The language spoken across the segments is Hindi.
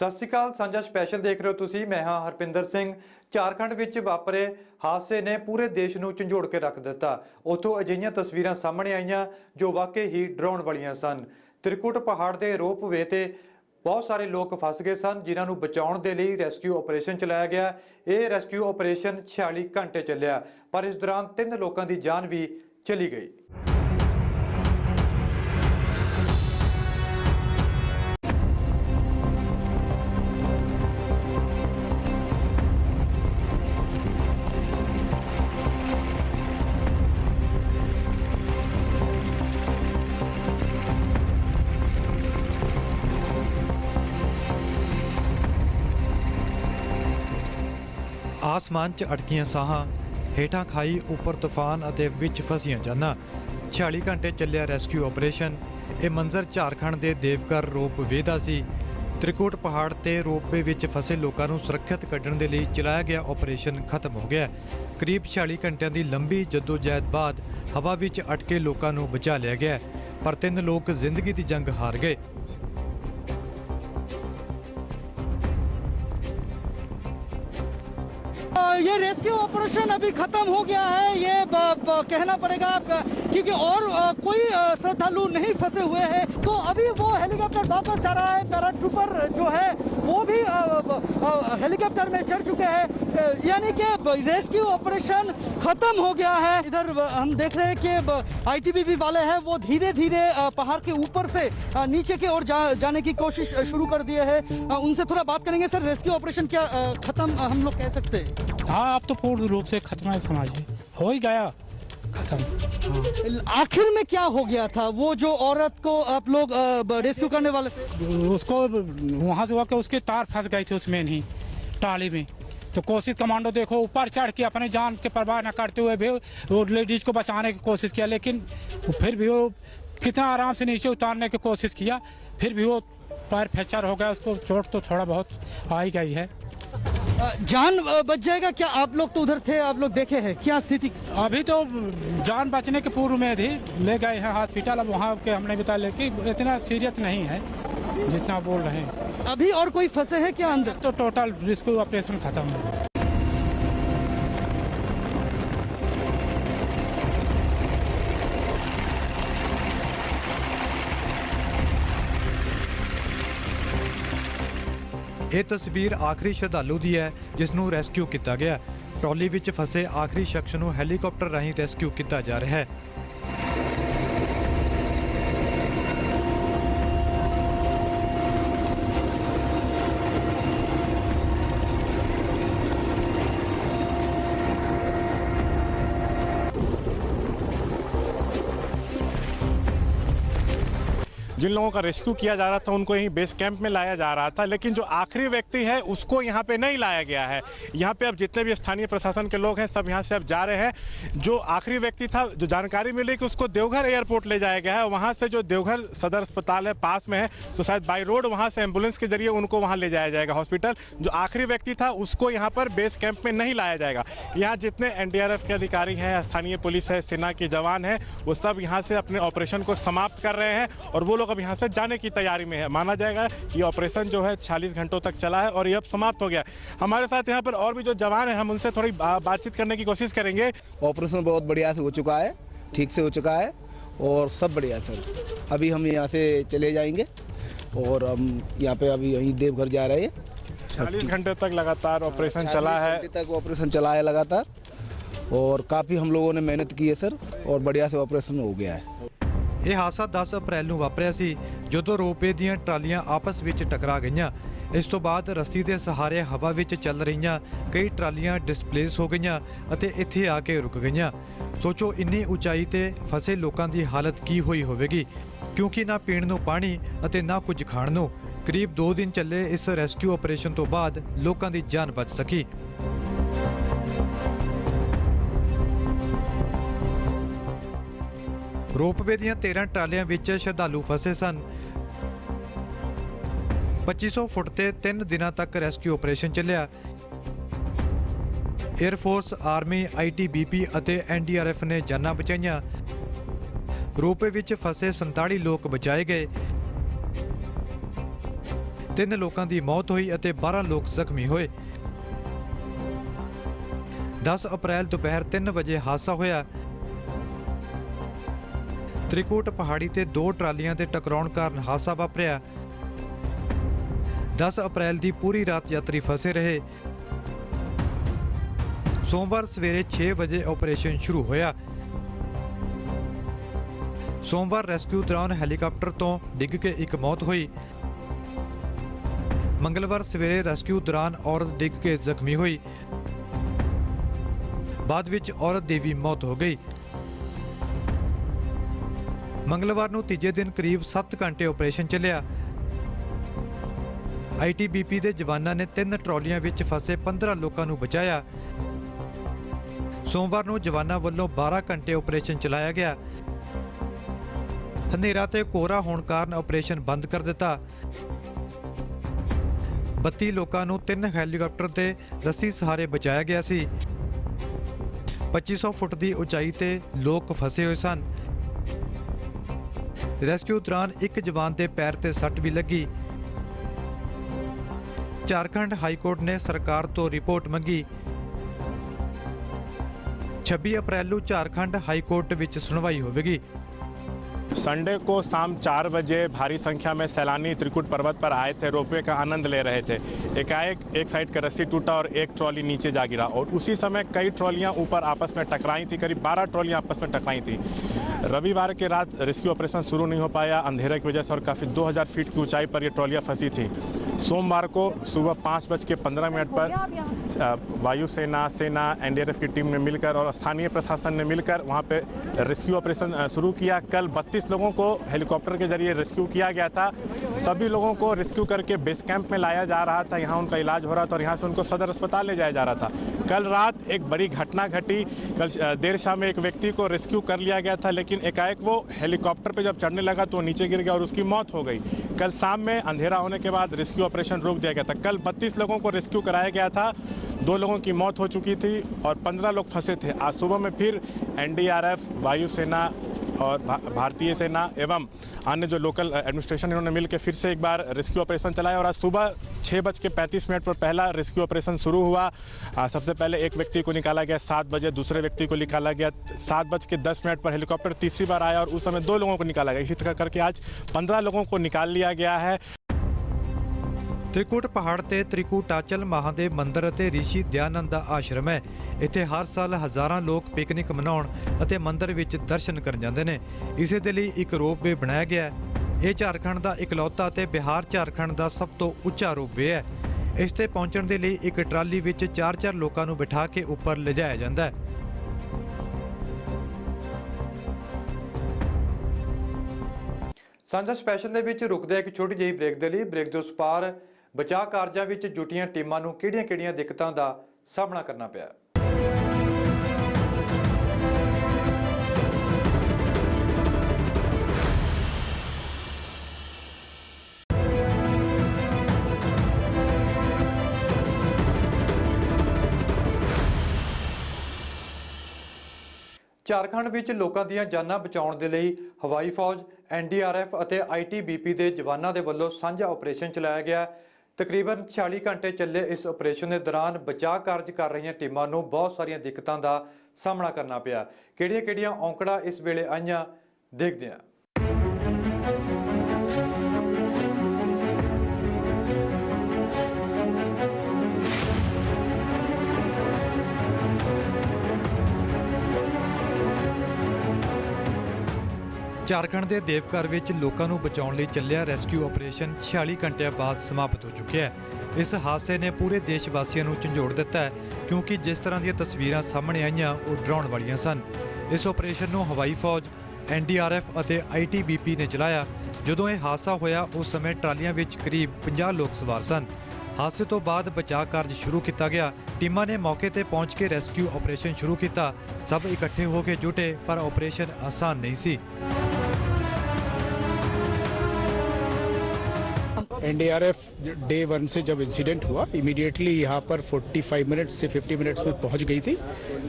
सत श्री अकाल सांझा स्पैशल देख रहे हो तुसी। मैं हाँ हरपिंदर सिंह। झारखंड विच वापरे हादसे ने पूरे देश नूं झंझोड़ के रख दिता। उत्थों अजिहियां तस्वीरां सामने आईयां जो वाकई ही डराउण वालियां सन। त्रिकुट पहाड़ के रोपवे ते बहुत सारे लोग फस गए सन, जिन्हां नूं बचाउण दे लई रैस्क्यू ऑपरेशन चलाया गया। यह रैस्क्यू ऑपरेशन 46 घंटे चलिया, पर इस दौरान 3 लोगों की जान भी चली गई। आसमान च अटकियां साहां, हेठां खाई, उपर तूफान अते विच फसियां जाना। 46 घंटे चलिया रैस्क्यू ऑपरेशन। ये मंजर झारखंड के देवघर रोपवे का सी। त्रिकुट पहाड़ ते रोपवे विच फसे लोगों को सुरक्षित कढ़ण दे लई चलाया गया ऑपरेशन खत्म हो गया। करीब 46 घंटिया की लंबी जद्दोजहद बाद हवा विच अटके लोगों को बचा लिया गया, पर 3 लोग जिंदगी की जंग हार गए। ये रेस्क्यू ऑपरेशन अभी खत्म हो गया है, ये कहना पड़ेगा, क्योंकि और कोई श्रद्धालु नहीं फंसे हुए हैं। तो अभी वो हेलीकॉप्टर वापस जा रहा है। पैराट्रूपर जो है वो भी हेलीकॉप्टर में चढ़ चुके हैं, यानी कि रेस्क्यू ऑपरेशन खत्म हो गया है। इधर हम देख रहे हैं कि आईटीबीपी वाले हैं, वो धीरे धीरे पहाड़ के ऊपर से नीचे की ओर जाने की कोशिश शुरू कर दिए हैं। उनसे थोड़ा बात करेंगे। सर, रेस्क्यू ऑपरेशन क्या खत्म हम लोग कह सकते हैं? हाँ, अब तो पूर्ण रूप से खत्म है, समझिए हो ही गया खत्म। हाँ। आखिर में क्या हो गया था? वो जो औरत को आप लोग रेस्क्यू करने वाले थे, उसको वहां से होकर उसके तार फंस गए थे उसमें ही टाली में। तो कोशिश कमांडो देखो ऊपर चढ़ के अपने जान के परवाह न करते हुए भी वो लेडीज को बचाने की कोशिश किया, लेकिन फिर भी वो कितना आराम से नीचे उतारने की कोशिश किया, फिर भी वो पैर फ्रैक्चर हो गया। उसको चोट तो थोड़ा बहुत आ ही गई है। जान बच जाएगा क्या? आप लोग तो उधर थे, आप लोग देखे हैं क्या स्थिति? अभी तो जान बचने के पूर्व में थी, ले गए हैं हॉस्पिटल। अब वहाँ के हमने बताया, लेकिन इतना सीरियस नहीं है जितना बोल रहे हैं। अभी और कोई फंसे हैं क्या अंदर? तो टोटल रेस्क्यू ऑपरेशन खत्म है। ये तस्वीर आखिरी श्रद्धालु की है जिसनों रैस्क्यू किया गया। ट्रॉली विच फसे आखिरी शख्स नूं हैलीकॉप्टर राहीं रैस्क्यू किया जा रहा है। जिन लोगों का रेस्क्यू किया जा रहा था उनको यहीं बेस कैंप में लाया जा रहा था, लेकिन जो आखिरी व्यक्ति है उसको यहाँ पे नहीं लाया गया है। यहाँ पे अब जितने भी स्थानीय प्रशासन के लोग हैं सब यहाँ से अब जा रहे हैं। जो आखिरी व्यक्ति था, जो जानकारी मिली कि उसको देवघर एयरपोर्ट ले जाया गया है, वहाँ से जो देवघर सदर अस्पताल है पास में है, तो शायद बाई रोड वहाँ से एम्बुलेंस के जरिए उनको वहाँ ले जाया जाएगा हॉस्पिटल। जो आखिरी व्यक्ति था उसको यहाँ पर बेस कैंप में नहीं लाया जाएगा। यहाँ जितने NDRF के अधिकारी हैं, स्थानीय पुलिस है, सेना के जवान हैं, वो सब यहाँ से अपने ऑपरेशन को समाप्त कर रहे हैं और वो लोग अब यहाँ से जाने की तैयारी में है। माना जाएगा ये ऑपरेशन जो है 46 घंटों तक चला है और ये अब समाप्त हो गया। हमारे साथ यहाँ पर और भी जो जवान हैं, हम उनसे थोड़ी बातचीत करने की कोशिश करेंगे। ऑपरेशन बहुत बढ़िया से हो चुका है, ठीक से हो चुका है और सब बढ़िया है सर। अभी हम यहाँ से चले जाएंगे और हम यहाँ पे अभी यहीं देवघर जा रहे हैं। 40 घंटे तक लगातार ऑपरेशन चला है। 40 घंटे तक ऑपरेशन चला है लगातार और काफ़ी हम लोगों ने मेहनत की है सर और बढ़िया से ऑपरेशन हो गया है। यह हादसा 10 अप्रैल ਨੂੰ ਵਾਪਰਿਆ ਸੀ ਜਦੋਂ ਰੋਪਵੇ ਦੀਆਂ ਟਰਾਲੀਆਂ ਆਪਸ ਵਿੱਚ ਟਕਰਾ ਗਈਆਂ। ਇਸ ਤੋਂ ਬਾਅਦ ਰੱਸੀ ਦੇ ਸਹਾਰੇ ਹਵਾ ਵਿੱਚ ਚੱਲ ਰਹੀਆਂ ਕਈ ਟਰਾਲੀਆਂ ਡਿਸਪਲੇਸ ਹੋ ਗਈਆਂ ਅਤੇ ਇੱਥੇ ਆ ਕੇ ਰੁਕ ਗਈਆਂ। ਸੋਚੋ ਇੰਨੀ ਉਚਾਈ ਤੇ ਫਸੇ ਲੋਕਾਂ ਦੀ ਹਾਲਤ ਕੀ ਹੋਈ ਹੋਵੇਗੀ, ਕਿਉਂਕਿ ਨਾ ਪੀਣ ਨੂੰ ਪਾਣੀ ਅਤੇ ਨਾ ਕੁਝ ਖਾਣ ਨੂੰ। ਕਰੀਬ 2 ਦਿਨ ਚੱਲੇ ਇਸ ਰੈਸਕਿਊ ਆਪਰੇਸ਼ਨ ਤੋਂ ਬਾਅਦ ਲੋਕਾਂ ਦੀ ਜਾਨ ਬਚ ਸਕੀ। रोपवे ਦੀਆਂ 13 ਟਰਾਲੀਆਂ ਵਿੱਚ ਸ਼ਰਧਾਲੂ ਫਸੇ ਸਨ। 2500 ਫੁੱਟ ਤੇ 3 ਦਿਨਾਂ ਤੱਕ ਰੈਸਕਿਊ ਆਪਰੇਸ਼ਨ ਚੱਲਿਆ। एयरफोर्स, आर्मी, ITBP ਅਤੇ NDRF ने जानां बचाईਆਂ। रोपवे विच फसे 47 लोग बचाए गए। 3 ਲੋਕਾਂ ਦੀ ਮੌਤ ਹੋਈ ਅਤੇ 12 ਲੋਕ ਜ਼ਖਮੀ ਹੋਏ। 10 ਅਪ੍ਰੈਲ ਦੁਪਹਿਰ 3 ਵਜੇ ਹਾਦਸਾ ਹੋਇਆ। ਤ੍ਰਿਕੂਟ ਪਹਾੜੀ ਤੇ 2 ਟਰਾਲੀਆਂ ਦੇ ਟਕਰਾਉਣ ਕਾਰਨ ਹਾਦਸਾ ਵਾਪਰਿਆ। 10 ਅਪ੍ਰੈਲ ਦੀ ਪੂਰੀ ਰਾਤ ਯਾਤਰੀ ਫਸੇ ਰਹੇ। ਸੋਮਵਾਰ ਸਵੇਰੇ 6 ਵਜੇ ਆਪਰੇਸ਼ਨ ਸ਼ੁਰੂ ਹੋਇਆ। ਸੋਮਵਾਰ ਰੈਸਕਿਊ ਦੌਰਾਨ ਹੈਲੀਕਾਪਟਰ ਤੋਂ ਡਿੱਗ ਕੇ ਇੱਕ ਮੌਤ ਹੋਈ। ਮੰਗਲਵਾਰ ਸਵੇਰੇ ਰੈਸਕਿਊ ਦੌਰਾਨ ਔਰਤ ਡਿੱਗ ਕੇ ਜ਼ਖਮੀ ਹੋਈ। ਬਾਅਦ ਵਿੱਚ ਔਰਤ ਦੀ ਵੀ ਮੌਤ ਹੋ ਗਈ। ਮੰਗਲਵਾਰ ਨੂੰ ਤੀਜੇ ਦਿਨ ਕਰੀਬ 7 ਘੰਟੇ ਆਪਰੇਸ਼ਨ ਚੱਲਿਆ। ITBP ਦੇ ਜਵਾਨਾਂ ਨੇ 3 ਟਰਾਲੀਆਂ ਵਿੱਚ ਫਸੇ 15 ਲੋਕਾਂ ਨੂੰ ਬਚਾਇਆ। ਸੋਮਵਾਰ ਨੂੰ ਜਵਾਨਾਂ ਵੱਲੋਂ 12 ਘੰਟੇ ਆਪਰੇਸ਼ਨ ਚਲਾਇਆ ਗਿਆ। ਹਨੇਰਾ ਤੇ ਕੋਹਰਾ ਹੋਣ ਕਾਰਨ ਆਪਰੇਸ਼ਨ ਬੰਦ ਕਰ ਦਿੱਤਾ। 32 ਲੋਕਾਂ ਨੂੰ 3 ਹੈਲੀਕਾਪਟਰ ਤੇ ਰੱਸੀ ਸਹਾਰੇ ਬਚਾਇਆ ਗਿਆ ਸੀ। 2500 ਫੁੱਟ ਦੀ ਉਚਾਈ ਤੇ ਲੋਕ ਫਸੇ ਹੋਏ ਸਨ। ਰੈਸਕਿਊ ਦੌਰਾਨ ਇੱਕ ਜਵਾਨ ਦੇ ਪੈਰ ਤੇ ਸੱਟ ਵੀ ਲੱਗੀ। ਝਾਰਖੰਡ ਹਾਈ ਕੋਰਟ ਨੇ ਸਰਕਾਰ ਤੋਂ ਰਿਪੋਰਟ ਮੰਗੀ। 26 ਅਪ੍ਰੈਲ ਨੂੰ ਝਾਰਖੰਡ ਹਾਈ ਕੋर्ट ਵਿੱਚ ਸੁਣਵਾਈ ਹੋਵੇਗੀ। संडे को शाम 4 बजे भारी संख्या में सैलानी त्रिकुट पर्वत पर आए थे, रोपवे का आनंद ले रहे थे। एकाएक एक साइड का रस्सी टूटा और एक ट्रॉली नीचे जा गिरा और उसी समय कई ट्रॉलियां ऊपर आपस में टकराई थी। करीब 12 ट्रॉलियां आपस में टकराई थी। रविवार के रात रेस्क्यू ऑपरेशन शुरू नहीं हो पाया अंधेरे की वजह से और काफ़ी 2000 फीट की ऊंचाई पर ये ट्रॉलियां फंसी थी। सोमवार को सुबह 5:15 पर वायुसेना, सेना, NDRF की टीम ने मिलकर और स्थानीय प्रशासन ने मिलकर वहां पे रेस्क्यू ऑपरेशन शुरू किया। कल 32 लोगों को हेलीकॉप्टर के जरिए रेस्क्यू किया गया था। सभी लोगों को रेस्क्यू करके बेस कैंप में लाया जा रहा था। यहाँ उनका इलाज हो रहा था और यहाँ से उनको सदर अस्पताल ले जाया जा रहा था। कल रात एक बड़ी घटना घटी। कल देर शाम में एक व्यक्ति को रेस्क्यू कर लिया गया था, लेकिन एकाएक वो हेलीकॉप्टर पर जब चढ़ने लगा तो नीचे गिर गया और उसकी मौत हो गई। कल शाम में अंधेरा होने के बाद रेस्क्यू ऑपरेशन रोक दिया गया था। कल 32 लोगों को रेस्क्यू कराया गया था। 2 लोगों की मौत हो चुकी थी और 15 लोग फंसे थे। आज सुबह में फिर NDRF, वायुसेना और भारतीय सेना एवं अन्य जो लोकल एडमिनिस्ट्रेशन इन्होंने मिलकर फिर से एक बार रेस्क्यू ऑपरेशन चलाया और आज सुबह 6:35 पर पहला रेस्क्यू ऑपरेशन शुरू हुआ। सबसे पहले एक व्यक्ति को निकाला गया 7 बजे, दूसरे व्यक्ति को निकाला गया 7:10 पर हेलीकॉप्टर तीसरी बार आया और उस समय 2 लोगों को निकाला गया। इसी तरह करके आज 15 लोगों को निकाल लिया गया है। त्रिकुट पहाड़ ते त्रिकुटाचल महादेव मंदिर ਅਤੇ ਰਿਸ਼ੀ ਦਿਆਨੰਦ ਦਾ ਆਸ਼ਰਮ ਹੈ। ਇੱਥੇ ਹਰ ਸਾਲ ਹਜ਼ਾਰਾਂ ਲੋਕ ਪਿਕਨਿਕ ਮਨਾਉਣ ਅਤੇ ਮੰਦਿਰ ਵਿੱਚ ਦਰਸ਼ਨ ਕਰਨ ਜਾਂਦੇ ਨੇ। ਇਸੇ ਦੇ ਲਈ ਇੱਕ ਰੋਪਵੇ ਬਣਾਇਆ ਗਿਆ ਹੈ। ਇਹ ਝਾਰਖੰਡ ਦਾ ਇਕਲੌਤਾ ਤੇ ਬਿਹਾਰ ਝਾਰਖੰਡ ਦਾ ਸਭ ਤੋਂ ਉੱਚਾ ਰੋਪਵੇ ਹੈ। ਇਸ ਤੇ ਪਹੁੰਚਣ ਦੇ ਲਈ ਇੱਕ ਟਰਾਲੀ ਵਿੱਚ 4-4 ਲੋਕਾਂ ਨੂੰ ਬਿਠਾ ਕੇ ਉੱਪਰ ਲਿਜਾਇਆ ਜਾਂਦਾ ਹੈ। ਸਾਂਝਾ ਸਪੈਸ਼ਲ ਦੇ ਵਿੱਚ ਰੁਕਦੇ ਇੱਕ ਛੋਟੀ ਜਿਹੀ ਬ੍ਰੇਕ ਦੇ ਲਈ। ਬ੍ਰੇਕ ਦੇ ਉਸ ਪਾਰ ਬਚਾਅ ਕਾਰਜਾਂ ਵਿੱਚ ਜੁਟੀਆਂ ਟੀਮਾਂ ਨੂੰ ਕਿਹੜੀਆਂ-ਕਿਹੜੀਆਂ ਦਿੱਕਤਾਂ ਦਾ ਸਾਹਮਣਾ ਕਰਨਾ ਪਿਆ। ਝਾਰਖੰਡ ਵਿੱਚ ਲੋਕਾਂ ਦੀਆਂ ਜਾਨਾਂ ਬਚਾਉਣ ਦੇ ਲਈ ਹਵਾਈ ਫੌਜ, NDRF ਅਤੇ ITBP ਦੇ ਜਵਾਨਾਂ ਦੇ ਵੱਲੋਂ ਸਾਂਝਾ ਆਪਰੇਸ਼ਨ ਚਲਾਇਆ ਗਿਆ। ਤਕਰੀਬਨ 46 ਘੰਟੇ ਚੱਲੇ ਇਸ ਆਪਰੇਸ਼ਨ ਦੇ ਦੌਰਾਨ ਬਚਾਅ ਕਾਰਜ ਕਰ ਰਹੀਆਂ ਟੀਮਾਂ ਨੂੰ ਬਹੁਤ ਸਾਰੀਆਂ ਦਿੱਕਤਾਂ ਦਾ ਸਾਹਮਣਾ ਕਰਨਾ ਪਿਆ। ਕਿਹੜੀਆਂ-ਕਿਹੜੀਆਂ ਔਂਕੜਾਂ ਇਸ ਵੇਲੇ ਆਈਆਂ, ਦੇਖਦੇ ਹਾਂ। ਝਾਰਖੰਡ ਦੇ ਦੇਵਘਰ ਵਿੱਚ ਲੋਕਾਂ ਨੂੰ ਬਚਾਉਣ ਲਈ ਚੱਲਿਆ ਰੈਸਕਿਊ ਆਪਰੇਸ਼ਨ 46 ਘੰਟਿਆਂ ਬਾਅਦ ਸਮਾਪਤ ਹੋ ਚੁੱਕਿਆ ਹੈ। ਇਸ ਹਾਦਸੇ ਨੇ ਪੂਰੇ ਦੇਸ਼ ਵਾਸੀਆਂ ਨੂੰ ਝੰਜੋੜ ਦਿੱਤਾ ਹੈ, ਕਿਉਂਕਿ ਜਿਸ ਤਰ੍ਹਾਂ ਦੀਆਂ ਤਸਵੀਰਾਂ ਸਾਹਮਣੇ ਆਈਆਂ ਉਹ ਡਰਾਉਣ ਵਾਲੀਆਂ ਸਨ। ਇਸ ਆਪਰੇਸ਼ਨ ਨੂੰ ਹਵਾਈ ਫੌਜ, NDRF ਅਤੇ ITBP ਨੇ ਚਲਾਇਆ। ਜਦੋਂ ਇਹ ਹਾਦਸਾ ਹੋਇਆ ਉਸ ਸਮੇਂ ਟਰਾਲੀਆਂ ਵਿੱਚ ਕਰੀਬ 50 ਲੋਕ ਸਵਾਰ ਸਨ। ਹਾਦਸੇ ਤੋਂ ਬਾਅਦ ਬਚਾਅ ਕਾਰਜ ਸ਼ੁਰੂ ਕੀਤਾ ਗਿਆ। ਟੀਮਾਂ ਨੇ ਮੌਕੇ ਤੇ ਪਹੁੰਚ ਕੇ ਰੈਸਕਿਊ ਆਪਰੇਸ਼ਨ ਸ਼ੁਰੂ ਕੀਤਾ। ਸਭ ਇਕੱਠੇ ਹੋ ਕੇ ਜੁਟੇ, ਪਰ ਆਪਰੇਸ਼ਨ ਆਸਾਨ ਨਹੀਂ ਸੀ। एनडीआरएफ डे 1 से जब इंसिडेंट हुआ इमीडिएटली यहाँ पर 45 मिनट्स से 50 मिनट्स में पहुंच गई थी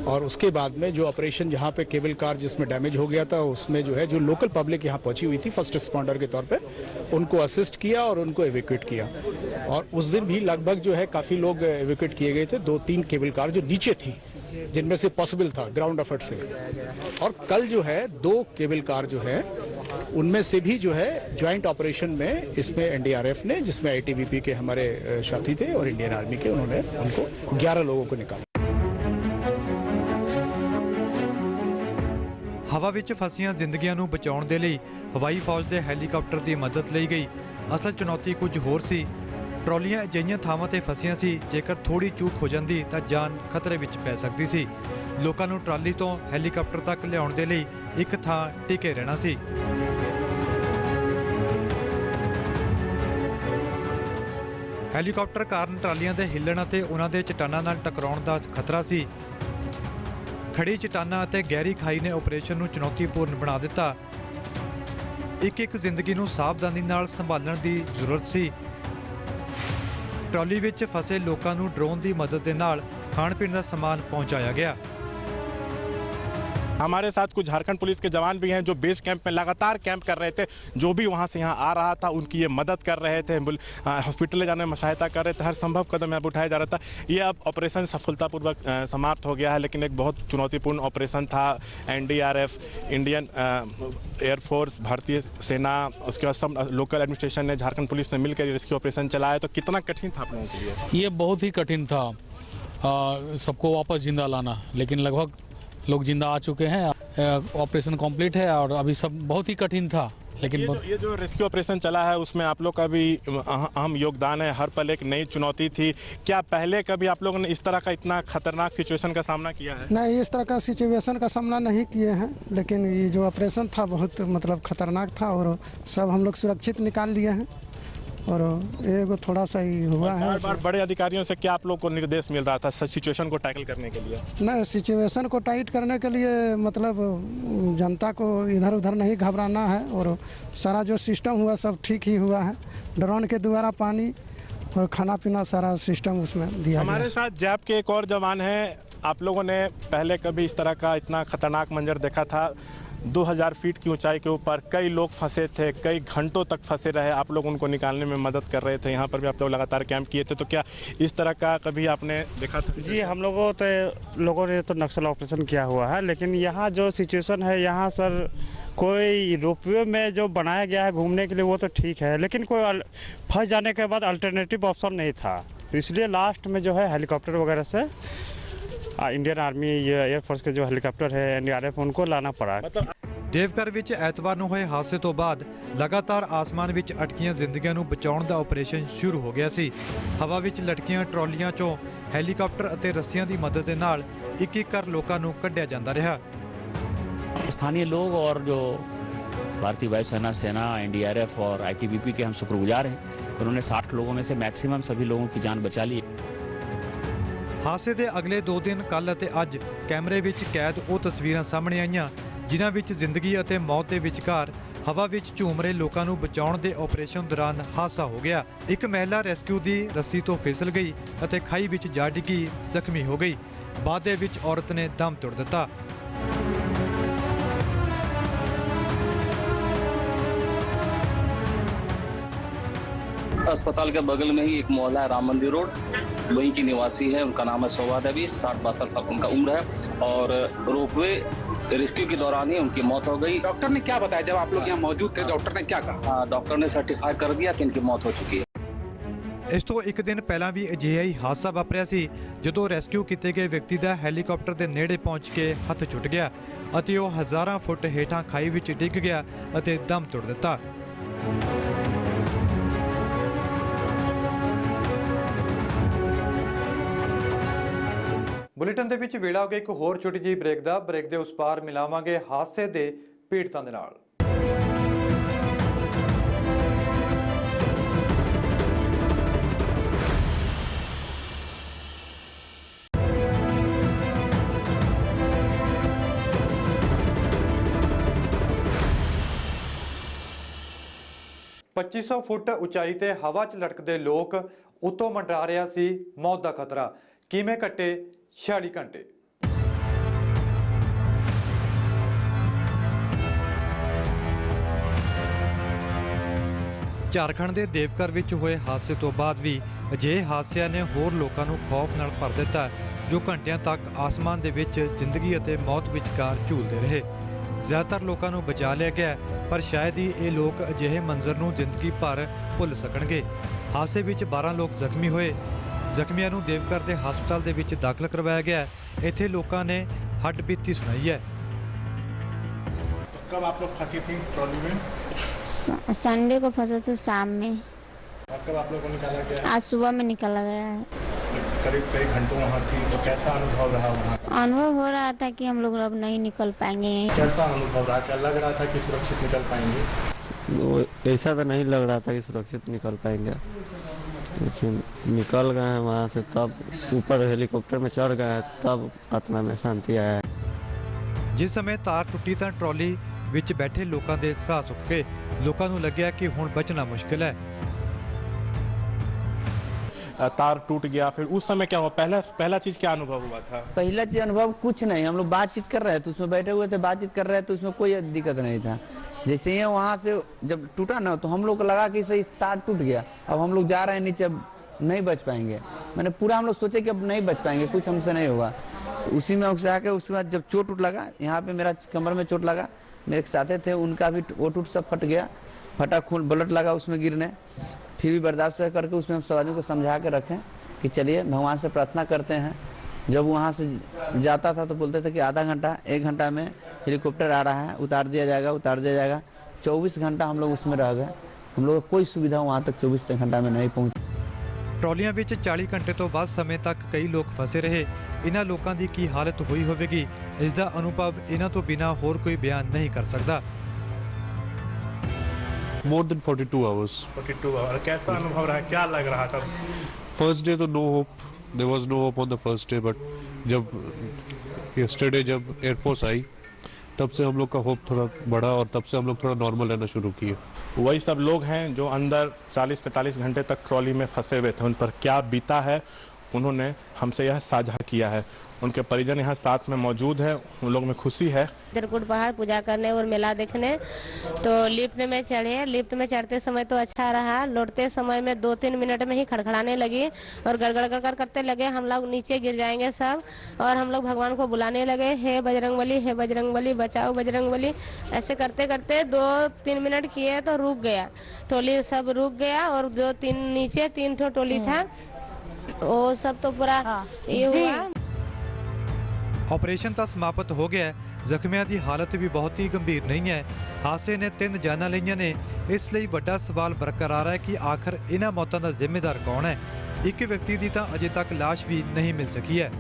और उसके बाद में जो ऑपरेशन जहाँ पे केबल कार जिसमें डैमेज हो गया था उसमें जो है जो लोकल पब्लिक यहाँ पहुंची हुई थी फर्स्ट रिस्पॉन्डर के तौर पे उनको असिस्ट किया और उनको एवेक्यूएट किया और उस दिन भी लगभग जो है काफी लोग एवेक्यूएट किए गए थे 2-3 केबल कार जो नीचे थी जिनमें से पॉसिबल था ग्राउंड एफर्ट से और कल जो है 2 केबल कार जो है उनमें से भी जो है ज्वाइंट ऑपरेशन में इसमें एनडीआरएफ ने जिसमें आईटीबीपी के हमारे साथी थे और इंडियन आर्मी के उन्होंने उनको 11 लोगों को निकाला। ਹਵਾ ਵਿੱਚ ਫਸੀਆਂ ਜ਼ਿੰਦਗੀਆਂ ਨੂੰ ਬਚਾਉਣ ਦੇ ਲਈ ਹਵਾਈ ਫੌਜ ਦੇ ਹੈਲੀਕਾਪਟਰ ਦੀ ਮਦਦ ਲਈ ਗਈ। ਅਸਲ ਚੁਣੌਤੀ ਕੁਝ ਹੋਰ ਸੀ। ਟਰਾਲੀਆਂ ਅਜਿਹੀਆਂ ਥਾਵਾਂ ਤੇ ਫਸੀਆਂ ਸੀ ਜੇਕਰ ਥੋੜੀ ਚੂਕ ਹੋ ਜਾਂਦੀ ਤਾਂ ਜਾਨ ਖਤਰੇ ਵਿੱਚ ਪੈ ਸਕਦੀ ਸੀ। ਲੋਕਾਂ ਨੂੰ ਟਰਾਲੀ ਤੋਂ ਹੈਲੀਕਾਪਟਰ ਤੱਕ ਲਿਆਉਣ ਦੇ ਲਈ ਇੱਕ ਥਾਂ ਟਿਕੇ ਰਹਿਣਾ ਸੀ। ਹੈਲੀਕਾਪਟਰ ਕਾਰਨ ਟਰਾਲੀਆਂ ਦੇ ਹਿੱਲਣ ਅਤੇ ਉਹਨਾਂ ਦੇ ਚਟਾਨਾਂ ਨਾਲ ਟਕਰਾਉਣ ਦਾ ਖਤਰਾ ਸੀ। ਖੜੀ ਚਟਾਨਾਂ ਅਤੇ ਗਹਿਰੀ ਖਾਈ ਨੇ ਆਪਰੇਸ਼ਨ ਨੂੰ ਚੁਣੌਤੀਪੂਰਨ ਬਣਾ ਦਿੱਤਾ। ਇੱਕ ਜ਼ਿੰਦਗੀ ਨੂੰ ਸਾਵਧਾਨੀ ਨਾਲ ਸੰਭਾਲਣ ਦੀ ਜ਼ਰੂਰਤ ਸੀ। ਟਰਾਲੀ ਵਿੱਚ ਫਸੇ ਲੋਕਾਂ ਨੂੰ ਡਰੋਨ ਦੀ ਮਦਦ ਦੇ ਨਾਲ ਖਾਣ ਪੀਣ ਦਾ ਸਮਾਨ ਪਹੁੰਚਾਇਆ ਗਿਆ। हमारे साथ कुछ झारखंड पुलिस के जवान भी हैं जो बेस कैंप में लगातार कैंप कर रहे थे। जो भी वहां से यहाँ आ रहा था उनकी ये मदद कर रहे थे, हॉस्पिटल ले जाने में सहायता कर रहे थे। हर संभव कदम यहाँ उठाया जा रहा था। ये अब ऑपरेशन सफलतापूर्वक समाप्त हो गया है, लेकिन एक बहुत चुनौतीपूर्ण ऑपरेशन था। एनडीआरएफ, इंडियन एयरफोर्स, भारतीय सेना, उसके बाद सब लोकल एडमिनिस्ट्रेशन ने, झारखंड पुलिस ने मिलकर रेस्क्यू ऑपरेशन चलाया। तो कितना कठिन था आप लोगों के लिए? ये बहुत ही कठिन था सबको वापस जिंदा लाना, लेकिन लगभग लोग जिंदा आ चुके हैं। ऑपरेशन कंप्लीट है और अभी सब बहुत ही कठिन था, लेकिन ये जो रेस्क्यू ऑपरेशन चला है उसमें आप लोग का भी अहम योगदान है। हर पल एक नई चुनौती थी। क्या पहले कभी आप लोगों ने इस तरह का इतना खतरनाक सिचुएशन का सामना किया है? नहीं, इस तरह का सिचुएशन का सामना नहीं किए हैं, लेकिन ये जो ऑपरेशन था बहुत मतलब खतरनाक था और सब हम लोग सुरक्षित निकाल लिए हैं और एक थोड़ा सा ही हुआ है। बार बड़े अधिकारियों से क्या आप लोग को निर्देश मिल रहा था सिचुएशन को टैकल करने के लिए? नहीं, सिचुएशन को टाइट करने के लिए मतलब जनता को इधर उधर नहीं घबराना है और सारा जो सिस्टम हुआ सब ठीक ही हुआ है। ड्रोन के द्वारा पानी और खाना पीना सारा सिस्टम उसमें दिया। हमारे साथ जैप के एक और जवान हैं। आप लोगों ने पहले कभी इस तरह का इतना खतरनाक मंजर देखा था? 2000 फीट की ऊंचाई के ऊपर कई लोग फंसे थे, कई घंटों तक फंसे रहे। आप लोग उनको निकालने में मदद कर रहे थे। यहाँ पर भी आप लोग लगातार कैंप किए थे। तो क्या इस तरह का कभी आपने देखा था? जी, हम लोगों ने तो नक्सल ऑपरेशन किया हुआ है, लेकिन यहाँ जो सिचुएशन है यहाँ सर कोई रोपवे में जो बनाया गया है घूमने के लिए वो तो ठीक है, लेकिन कोई फंस जाने के बाद अल्टरनेटिव ऑप्शन नहीं था। इसलिए लास्ट में जो है हेलीकॉप्टर वगैरह से इंडियन आर्मी, एयरफोर्स के जो हेलीकॉप्टर है एनडीआरएफ, उनको लाना पड़ा। ਦੇਵਘਰ ਵਿੱਚ ਐਤਵਾਰ ਨੂੰ ਹੋਏ ਹਾਦਸੇ ਤੋਂ ਬਾਅਦ ਲਗਾਤਾਰ ਆਸਮਾਨ ਵਿੱਚ ਅਟਕੀਆਂ ਜ਼ਿੰਦਗੀਆਂ ਨੂੰ ਬਚਾਉਣ ਦਾ ਆਪਰੇਸ਼ਨ ਸ਼ੁਰੂ ਹੋ ਗਿਆ ਸੀ। ਹਵਾ ਵਿੱਚ ਲਟਕੀਆਂ ਟਰਾਲੀਆਂ 'ਚੋਂ ਹੈਲੀਕਾਪਟਰ ਅਤੇ ਰੱਸੀਆਂ ਦੀ ਮਦਦ ਦੇ ਨਾਲ ਇੱਕ-ਇੱਕ ਕਰ ਲੋਕਾਂ ਨੂੰ ਕੱਢਿਆ ਜਾਂਦਾ ਰਿਹਾ। स्थानीय लोग और जो भारतीय वायुसेना, सेना, एनडीआरएफ और आईटीबीपी के हम शुक्रगुजार हैं कि उन्होंने 60 लोगों में से मैक्सिमम सभी लोगों की जान बचा ली। ਹਾਦਸੇ ਦੇ ਅਗਲੇ 2 ਦਿਨ ਕੱਲ੍ਹ ਅਤੇ ਅੱਜ ਕੈਮਰੇ ਵਿੱਚ ਕੈਦ ਉਹ ਤਸਵੀਰਾਂ ਸਾਹਮਣੇ ਆਈਆਂ ਜਿਨ੍ਹਾਂ ਵਿੱਚ ਜ਼ਿੰਦਗੀ ਅਤੇ ਮੌਤ ਦੇ ਵਿਚਕਾਰ ਹਵਾ ਵਿੱਚ ਝੂਮ ਰਹੇ ਲੋਕਾਂ ਨੂੰ ਬਚਾਉਣ ਦੇ ਆਪਰੇਸ਼ਨ ਦੌਰਾਨ ਹਾਦਸਾ ਹੋ ਗਿਆ। ਇੱਕ ਮਹਿਲਾ ਰੈਸਕਿਊ ਦੀ ਰੱਸੀ ਤੋਂ ਫਿਸਲ ਗਈ ਅਤੇ ਖਾਈ ਵਿੱਚ ਜਾ ਡਿੱਗੀ ਜ਼ਖਮੀ ਹੋ ਗਈ। ਬਾਅਦ ਦੇ ਵਿੱਚ ਔਰਤ ਨੇ ਦਮ ਤੋੜ ਦਿੱਤਾ। अस्पताल के बगल में ही एक मोहल्ला है, राम मंदिर रोड, वहीं की निवासी है। उनका नाम है शोभा देवी, 60-62 साल उनका उम्र है और रोपवे रेस्क्यू के दौरान ही उनकी मौत हो गई। डॉक्टर ने क्या बताया जब आप लोग यहाँ मौजूद थे? डॉक्टर ने क्या कहा? डॉक्टर ने सर्टिफाई कर दिया कि इनकी मौत हो चुकी है। ਇਸ ਤੋਂ ਇੱਕ ਦਿਨ ਪਹਿਲਾਂ ਵੀ ਅਜਿਹਾ ਹੀ ਹਾਦਸਾ ਵਾਪਰਿਆ ਸੀ ਜਦੋਂ ਰੈਸਕਿਊ ਕੀਤੇ ਗਏ ਵਿਅਕਤੀ ਦਾ ਹੈਲੀਕਾਪਟਰ ਦੇ ਨੇੜੇ ਪਹੁੰਚ ਕੇ ਹੱਥ ਛੁੱਟ ਗਿਆ ਅਤੇ ਉਹ ਹਜ਼ਾਰਾਂ ਫੁੱਟ ਹੇਠਾਂ ਖਾਈ ਵਿੱਚ ਡਿੱਗ ਗਿਆ ਅਤੇ ਦਮ ਤੋੜ ਦਿੱਤਾ। ਬੁਲੇਟਿਨ ਦੇ ਵਿੱਚ ਵੇਲਾ ਹੋ ਗਿਆ ਇੱਕ ਹੋਰ ਛੋਟੀ ਜਿਹੀ ਬ੍ਰੇਕ ਦਾ। ਬ੍ਰੇਕ ਦੇ ਉਸ ਪਾਰ ਮਿਲਾਵਾਂਗੇ ਹਾਦਸੇ ਦੇ ਪੀੜਤਾਂ ਦੇ ਨਾਲ। 2500 ਫੁੱਟ ਉਚਾਈ ਤੇ ਹਵਾ 'ਚ ਲਟਕਦੇ ਲੋਕ ਉੱਤੋਂ ਮੰਡਰਾ ਰਿਹਾ ਸੀ ਮੌਤ ਦਾ ਖਤਰਾ। ਕਿਵੇਂ ਕੱਟੇ 46 ਘੰਟੇ। ਝਾਰਖੰਡ ਦੇ ਦੇਵਘਰ ਵਿੱਚ ਹੋਏ ਹਾਦਸੇ ਤੋਂ ਬਾਅਦ ਵੀ ਅਜਿਹੇ ਹਾਦਸਿਆਂ ਨੇ ਹੋਰ ਲੋਕਾਂ ਨੂੰ ਖੌਫ ਨਾਲ ਭਰ ਦਿੱਤਾ, ਜੋ ਘੰਟਿਆਂ ਤੱਕ ਆਸਮਾਨ ਦੇ ਵਿੱਚ ਜ਼ਿੰਦਗੀ ਅਤੇ ਮੌਤ ਵਿਚਕਾਰ ਝੂਲਦੇ ਰਹੇ। ਜ਼ਿਆਦਾਤਰ ਲੋਕਾਂ ਨੂੰ ਬਚਾ ਲਿਆ ਗਿਆ, ਪਰ ਸ਼ਾਇਦ ਹੀ ਇਹ ਲੋਕ ਅਜਿਹੇ ਮੰਜ਼ਰ ਨੂੰ ਜ਼ਿੰਦਗੀ ਭਰ ਭੁੱਲ ਸਕਣਗੇ। ਹਾਦਸੇ ਵਿੱਚ 12 ਲੋਕ ਜ਼ਖਮੀ ਹੋਏ। ਜ਼ਖਮੀਆਂ ਨੂੰ ਦੇਵਘਰ ਦੇ ਹਸਪਤਾਲ ਦੇ ਵਿੱਚ ਦਾਖਲ ਕਰਵਾਇਆ ਗਿਆ। ਇੱਥੇ ਲੋਕਾਂ ਨੇ ਹੱਡਬੀਤੀ ਸੁਣਾਈ ਹੈ। कब आप लोग फंसी थी ट्रॉली में? संडे को फंसे थे शाम में। और कब आप लोगों को निकाला गया? आज सुबह में निकाला गया है। करीब कई घंटों वहाँ थी, तो कैसा अनुभव रहा वहाँ? अनुभव हो रहा था कि हम लोग अब नहीं निकल पाएंगे। कैसा अनुभव रहा? क्या लग रहा था कि सुरक्षित निकल पाएंगे? ऐसा तो नहीं लग रहा था कि सुरक्षित निकल पाएंगे, लेकिन निकल गए हैं वहाँ से। तब ऊपर हेलीकॉप्टर में चढ़ गए, तब आत्मा में शांति आया है। जिस समय तार टुटी तो ट्रॉली ਵਿੱਚ ਬੈਠੇ ਲੋਕਾਂ ਦੇ ਸਾਹ ਸੁੱਕ ਗਏ। ਲੋਕਾਂ ਨੂੰ ਲੱਗਿਆ ਕਿ ਹੁਣ ਬਚਣਾ ਮੁਸ਼ਕਿਲ है। तार टूट गया, फिर उस समय क्या हुआ? पहला चीज क्या अनुभव हुआ था? पहला चीज अनुभव कुछ नहीं, हम लोग बातचीत कर रहे थे, उसमें बैठे हुए थे, बातचीत कर रहे थे, उसमें कोई दिक्कत नहीं था। जैसे ही वहाँ से जब टूटा ना, तो हम लोग को लगा कि सही तार टूट गया, अब हम लोग जा रहे हैं नीचे, अब नहीं बच पाएंगे। मैंने पूरा हम लोग सोचे कि अब नहीं बच पाएंगे, कुछ हमसे नहीं होगा। तो उसी में उसे आके उसके बाद जब चोट लगा, यहाँ पे मेरा कमर में चोट लगा, मेरे साथे थे उनका भी ओट उट सब फट गया, फटा खून ब्लड लगा उसमें गिरने। फिर भी बर्दाश्त करके उसमें हम सवारियों को समझा के रखें कि चलिए भगवान से प्रार्थना करते हैं। जब वहाँ से जाता था तो बोलते थे कि आधा घंटा 1 घंटा में हेलीकॉप्टर आ रहा है, उतार दिया जाएगा, उतार दिया जाएगा। 24 घंटा हम लोग उसमें रह गए। हम लोग को कोई सुविधा वहाँ तक 24 घंटा में नहीं पहुँची। ट्रॉलियां ਵਿੱਚ 40 ਘੰਟੇ ਤੋਂ ਵੱਧ ਸਮੇਂ ਤੱਕ ਕਈ ਲੋਕ ਫਸੇ ਰਹੇ। ਇਹਨਾਂ ਲੋਕਾਂ ਦੀ ਕੀ ਹਾਲਤ ਹੋਈ ਹੋਵੇਗੀ, ਇਸ ਦਾ ਅਨੁਭਵ ਇਹਨਾਂ ਤੋਂ ਬਿਨਾਂ ਹੋਰ ਕੋਈ ਬਿਆਨ ਨਹੀਂ ਕਰ ਸਕਦਾ। More than 42 hours. 42 आवर। कैसा अनुभव रहा? क्या लग रहा था? First day तो no hope. There was no hope on the first day, but जब yesterday जब एयरफोर्स आई, तब से हम लोग का होप थोड़ा बढ़ा और तब से हम लोग थोड़ा नॉर्मल रहना शुरू किए। वही सब लोग हैं जो अंदर 40-45 घंटे तक ट्रॉली में फंसे हुए थे। उन पर क्या बीता है उन्होंने हमसे यह साझा किया है। उनके परिजन यहाँ साथ में मौजूद है, उन लोग में खुशी है। चित्रकूट पहाड़ पूजा करने और मेला देखने तो लिफ्ट में चढ़े। लिफ्ट में चढ़ते समय तो अच्छा रहा, लौटते समय में 2-3 मिनट में ही खड़खड़ाने लगी और गड़गड़ गड़गड़ करते लगे, हम लोग नीचे गिर जाएंगे सब। और हम लोग भगवान को बुलाने लगे, हे बजरंगबली, हे बजरंगबली, बचाओ बजरंगबली। ऐसे करते करते 2-3 मिनट किए तो रुक गया, टोली सब रुक गया। और जो नीचे 3 ठो टोली था वो सब तो पूरा ये हुआ। ऑपरेशन तो समाप्त हो गया है। ਜ਼ਖਮੀਆਂ ਦੀ ਹਾਲਤ ਵੀ ਬਹੁਤ ਹੀ ਗੰਭੀਰ ਨਹੀਂ ਹੈ। ਹਾਦਸੇ ਨੇ 3 ਜਾਨਾਂ ਲਈਆਂ ਨੇ। ਇਸ ਲਈ ਵੱਡਾ ਸਵਾਲ ਬਰਕਰਾਰ ਹੈ ਕਿ ਆਖਰ ਇਹਨਾਂ ਮੌਤਾਂ ਦਾ ਜ਼ਿੰਮੇਦਾਰ ਕੌਣ ਹੈ। ਇੱਕ ਵਿਅਕਤੀ ਦੀ ਤਾਂ ਅਜੇ ਤੱਕ ਲਾਸ਼ ਵੀ नहीं मिल सकी है।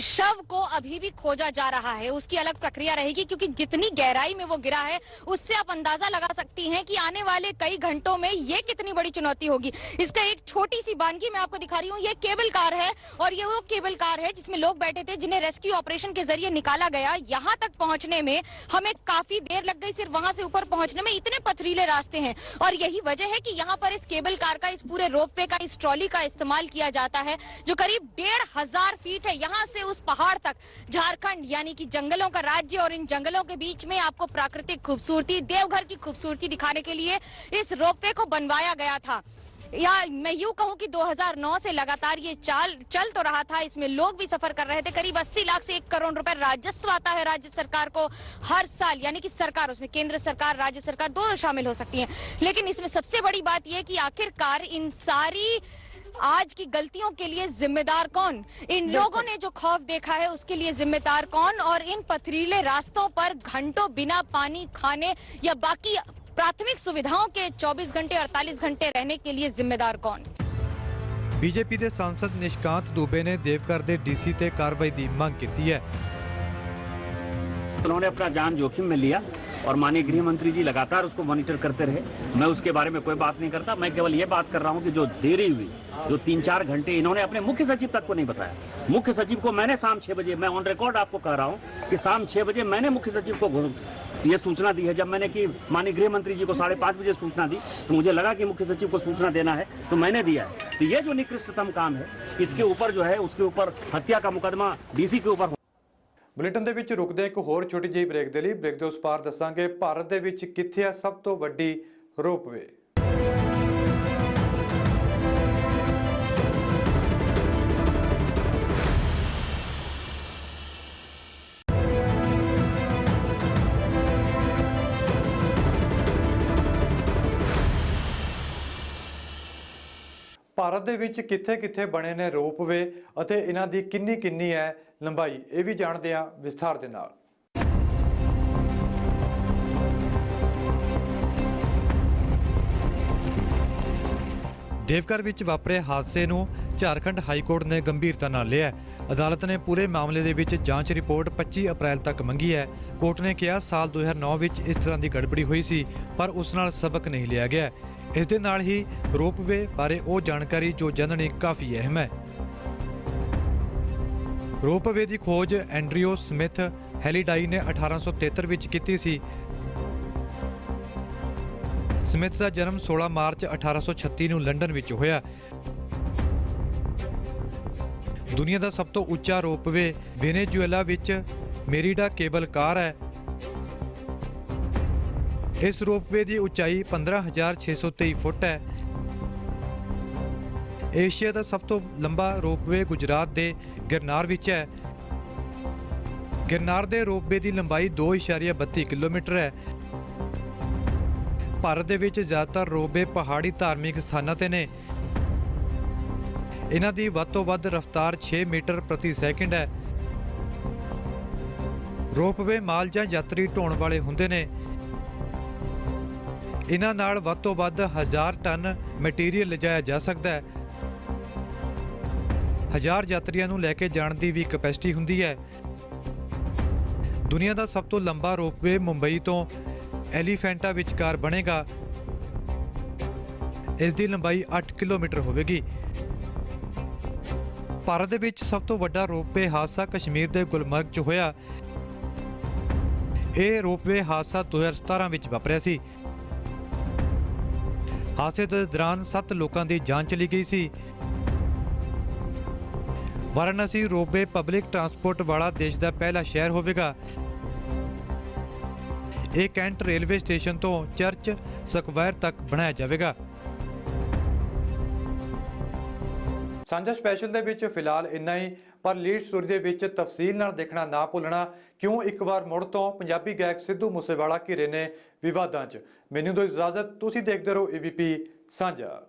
शव को अभी भी खोजा जा रहा है, उसकी अलग प्रक्रिया रहेगी, क्योंकि जितनी गहराई में वो गिरा है उससे आप अंदाजा लगा सकती हैं कि आने वाले कई घंटों में ये कितनी बड़ी चुनौती होगी। इसका एक छोटी सी बानगी मैं आपको दिखा रही हूँ। ये केबल कार है और ये वो केबल कार है जिसमें लोग बैठे थे, जिन्हें रेस्क्यू ऑपरेशन के जरिए निकाला गया। यहाँ तक पहुँचने में हमें काफी देर लग गई, सिर्फ वहाँ से ऊपर पहुँचने में। इतने पथरीले रास्ते हैं और यही वजह है कि यहाँ पर इस केबल कार का, इस पूरे रोपवे का, इस ट्रॉली का इस्तेमाल किया जाता है, जो करीब 1500 फीट है यहाँ से उस पहाड़ तक। झारखंड यानी कि जंगलों का राज्य, और इन जंगलों के बीच में आपको प्राकृतिक खूबसूरती, देवघर की खूबसूरती दिखाने के लिए इस रोपवे को बनवाया गया था। या मैं यूं कहूं कि 2009 से लगातार ये चल तो रहा था। इसमें लोग भी सफर कर रहे थे। करीब 80 लाख से 1 करोड़ रुपए राजस्व आता है राज्य सरकार को हर साल, यानी कि सरकार, उसमें केंद्र सरकार, राज्य सरकार दोनों शामिल हो सकती हैं। लेकिन इसमें सबसे बड़ी बात यह कि आखिरकार इन सारी आज की गलतियों के लिए जिम्मेदार कौन? इन लोगों ने जो खौफ देखा है उसके लिए जिम्मेदार कौन? और इन पथरीले रास्तों पर घंटों बिना पानी, खाने या बाकी प्राथमिक सुविधाओं के 24 घंटे 48 घंटे रहने के लिए जिम्मेदार कौन? बीजेपी के सांसद निष्कांत दुबे ने देवघर के डीसी ते कार्रवाई की मांग की है। उन्होंने अपना जान जोखिम में लिया और माननीय गृह मंत्री जी लगातार उसको मॉनिटर करते रहे। मैं उसके बारे में कोई बात नहीं करता, मैं केवल ये बात कर रहा हूँ कि जो देरी हुई जो 3-4 घंटे इन्होंने अपने मुख्य सचिव तक को नहीं बताया। मुख्य सचिव को मैंने शाम 6 बजे, मैं ऑन रिकॉर्ड आपको कह रहा हूं कि शाम 6 बजे मैंने मुख्य सचिव को ये सूचना दी है। जब मैंने कि माननीय गृह मंत्री जी को 5:30 बजे सूचना दी तो मुझे लगा कि मुख्य सचिव को सूचना देना है, तो मैंने दिया है। तो ये जो निकृष्टतम काम है, इसके ऊपर जो है उसके ऊपर हत्या का मुकदमा डीसी के ऊपर। ਬੁਲੇਟਿਨ ਦੇ ਵਿੱਚ ਰੁਕਦੇ ਇੱਕ ਹੋਰ ਛੋਟੀ ਜਿਹੀ ਬ੍ਰੇਕ ਦੇ ਲਈ। ਬ੍ਰੇਕ ਦੇ ਉਸ ਪਾਰ ਦੱਸਾਂਗੇ ਭਾਰਤ ਦੇ ਵਿੱਚ ਕਿੱਥੇ ਹੈ ਸਭ ਤੋਂ ਵੱਡੀ ਰੋਪਵੇ। ਭਾਰਤ ਦੇ ਵਿੱਚ ਕਿੱਥੇ-ਕਿੱਥੇ ਬਣੇ ਨੇ ਰੋਪਵੇ ਅਤੇ ਇਹਨਾਂ ਦੀ ਕਿੰਨੀ ਹੈ ਲੰਬਾਈ, ਇਹ ਵੀ ਜਾਣਦੇ ਹਾਂ ਵਿਸਥਾਰ ਦੇ ਨਾਲ। ਦੇਵਘਰ ਵਿੱਚ ਵਾਪਰੇ ਹਾਦਸੇ ਨੂੰ ਝਾਰਖੰਡ ਹਾਈ ਕੋਰਟ ਨੇ ਗੰਭੀਰਤਾ ਨਾਲ ਲਿਆ। ਅਦਾਲਤ ਨੇ ਪੂਰੇ ਮਾਮਲੇ ਦੇ ਵਿੱਚ ਜਾਂਚ ਰਿਪੋਰਟ 25 ਅਪ੍ਰੈਲ ਤੱਕ ਮੰਗੀ ਹੈ। ਕੋਰਟ ਨੇ ਕਿਹਾ ਸਾਲ 2009 ਵਿੱਚ ਇਸ ਤਰ੍ਹਾਂ ਦੀ ਗੜਬੜੀ ਹੋਈ ਸੀ, ਪਰ ਉਸ ਨਾਲ ਸਬਕ ਨਹੀਂ ਲਿਆ ਗਿਆ। ਇਸ ਦੇ ਨਾਲ ਹੀ ਰੋਪਵੇ ਬਾਰੇ ਉਹ ਜਾਣਕਾਰੀ ਜੋ ਜਾਣਨੀ ਕਾਫੀ ਅਹਿਮ ਹੈ। ਰੋਪਵੇ ਦੀ ਖੋਜ ਐਂਡਰਿਊ ਸਮਿਥ ਹੈਲੀਡਾਈ ਨੇ 1873 ਵਿੱਚ ਕੀਤੀ ਸੀ। ਸਮਿਥ ਦਾ ਜਨਮ 16 ਮਾਰਚ 1836 ਨੂੰ ਲੰਡਨ ਵਿੱਚ ਹੋਇਆ। ਦੁਨੀਆ ਦਾ ਸਭ ਤੋਂ ਉੱਚਾ ਰੋਪਵੇ ਵੈਨੇਜ਼ੁਏਲਾ ਵਿੱਚ ਮੇਰੀਡਾ ਕੇਬਲ ਕਾਰ ਹੈ। ਇਸ ਰੋਪਵੇ ਦੀ ਉਚਾਈ 15,623 ਫੁੱਟ ਹੈ। ਏਸ਼ੀਆ ਦਾ ਸਭ ਤੋਂ ਲੰਬਾ ਰੋਪਵੇ ਗੁਜਰਾਤ ਦੇ ਗਿਰਨਾਰ ਵਿੱਚ ਹੈ। ਗਿਰਨਾਰ ਦੇ ਰੋਪਵੇ ਦੀ ਲੰਬਾਈ 2.32 ਕਿਲੋਮੀਟਰ ਹੈ। ਭਾਰਤ ਦੇ ਵਿੱਚ ਜ਼ਿਆਦਾਤਰ ਰੋਪਵੇ ਪਹਾੜੀ ਧਾਰਮਿਕ ਸਥਾਨਾਂ ਤੇ ਨੇ। ਇਹਨਾਂ ਦੀ ਵੱਧ ਤੋਂ ਵੱਧ ਰਫ਼ਤਾਰ 6 ਮੀਟਰ ਪ੍ਰਤੀ ਸੈਕਿੰਡ ਹੈ। ਰੋਪਵੇ ਮਾਲ ਜਾਂ ਯਾਤਰੀ ਢੋਣ ਵਾਲੇ ਹੁੰਦੇ ਨੇ। ਇਹਨਾਂ ਨਾਲ ਵੱਧ ਤੋਂ ਵੱਧ 1000 ਟਨ ਮਟੀਰੀਅਲ ਲਿਜਾਇਆ ਜਾ ਸਕਦਾ ਹੈ। 1000 ਯਾਤਰੀਆਂ ਨੂੰ ਲੈ ਕੇ ਜਾਣ ਦੀ ਵੀ ਕੈਪੈਸਿਟੀ ਹੁੰਦੀ ਹੈ। ਦੁਨੀਆ ਦਾ ਸਭ ਤੋਂ ਲੰਬਾ ਰੋਪਵੇ ਮੁੰਬਈ ਤੋਂ ਐਲੀਫੈਂਟਾ ਵਿਚਕਾਰ ਬਣੇਗਾ। ਇਸ ਦੀ ਲੰਬਾਈ 8 ਕਿਲੋਮੀਟਰ ਹੋਵੇਗੀ। ਭਾਰਤ ਦੇ ਵਿੱਚ ਸਭ ਤੋਂ ਵੱਡਾ ਰੋਪਵੇ ਹਾਦਸਾ ਕਸ਼ਮੀਰ ਦੇ ਗੁਲਮਰਗ 'ਚ ਹੋਇਆ। ਇਹ ਰੋਪਵੇ ਹਾਦਸਾ 2017 ਵਿੱਚ ਵਾਪਰਿਆ ਸੀ। ਹਾਦਸੇ ਦੇ ਦੌਰਾਨ 7 ਲੋਕਾਂ ਦੀ ਜਾਨ ਚਲੀ ਗਈ ਸੀ। ਵਾਰਾਣਸੀ ਰੋਪਵੇ ਪਬਲਿਕ ਟਰਾਂਸਪੋਰਟ ਵਾਲਾ ਦੇਸ਼ ਦਾ ਪਹਿਲਾ ਸ਼ਹਿਰ ਹੋਵੇਗਾ। ਇਹ ਕੈਂਟ ਰੇਲਵੇ ਸਟੇਸ਼ਨ ਤੋਂ ਚਰਚ ਸਕੁਆਇਰ ਤੱਕ ਬਣਾਇਆ ਜਾਵੇਗਾ। ਸਾਂਝਾ ਸਪੈਸ਼ਲ ਦੇ ਵਿੱਚ ਫਿਲਹਾਲ ਇੰਨਾ ਹੀ, ਪਰ ਲੀਡ ਸਟੋਰੀ ਦੇ ਵਿੱਚ ਤਫਸੀਲ ਨਾਲ ਦੇਖਣਾ ਨਾ ਭੁੱਲਣਾ ਕਿਉਂ ਇੱਕ ਵਾਰ ਮੁੜ ਤੋਂ ਪੰਜਾਬੀ ਗਾਇਕ ਸਿੱਧੂ ਮੂਸੇਵਾਲਾ ਘਿਰੇ ਨੇ ਵਿਵਾਦਾਂ 'ਚ। ਮੈਨੂੰ ਦਿਓ ਇਜਾਜ਼ਤ, ਤੁਸੀਂ ਦੇਖਦੇ ਰਹੋ ABP ਸਾਂਝਾ।